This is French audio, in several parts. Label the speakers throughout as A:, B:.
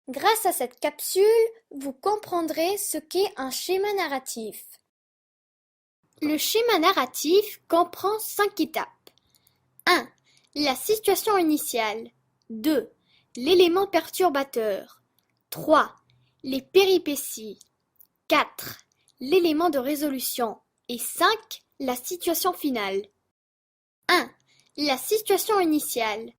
A: Grâce à cette capsule, vous comprendrez ce qu'est un schéma narratif. Le schéma narratif comprend 5 étapes. 1. La situation initiale. 2. L'élément perturbateur. 3. Les péripéties. 4. L'élément de résolution. Et 5. La situation finale. 1. La situation initiale.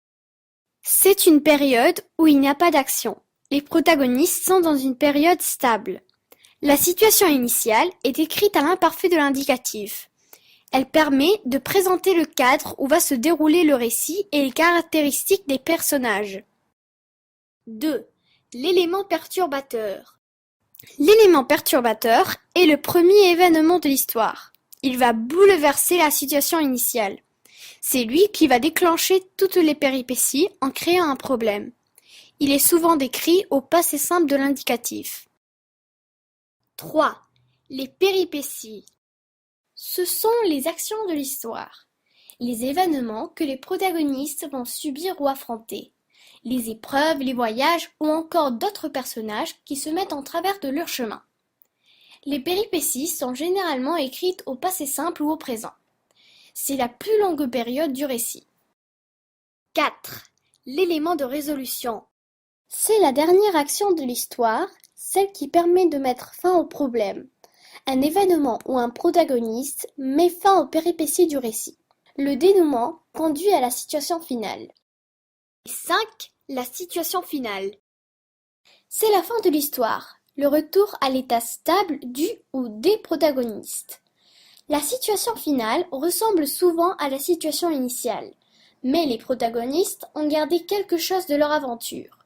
A: C'est une période où il n'y a pas d'action. Les protagonistes sont dans une période stable. La situation initiale est écrite à l'imparfait de l'indicatif. Elle permet de présenter le cadre où va se dérouler le récit et les caractéristiques des personnages. 2. L'élément perturbateur. L'élément perturbateur est le premier événement de l'histoire. Il va bouleverser la situation initiale. C'est lui qui va déclencher toutes les péripéties en créant un problème. Il est souvent décrit au passé simple de l'indicatif. 3. Les péripéties. Ce sont les actions de l'histoire, les événements que les protagonistes vont subir ou affronter, les épreuves, les voyages ou encore d'autres personnages qui se mettent en travers de leur chemin. Les péripéties sont généralement écrites au passé simple ou au présent. C'est la plus longue période du récit. 4. L'élément de résolution. C'est la dernière action de l'histoire, celle qui permet de mettre fin au problème. Un événement ou un protagoniste met fin aux péripéties du récit. Le dénouement conduit à la situation finale. 5. La situation finale. C'est la fin de l'histoire, le retour à l'état stable du ou des protagonistes. La situation finale ressemble souvent à la situation initiale, mais les protagonistes ont gardé quelque chose de leur aventure.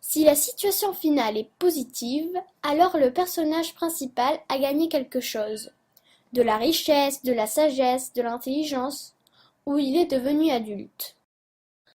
A: Si la situation finale est positive, alors le personnage principal a gagné quelque chose. De la richesse, de la sagesse, de l'intelligence, ou il est devenu adulte.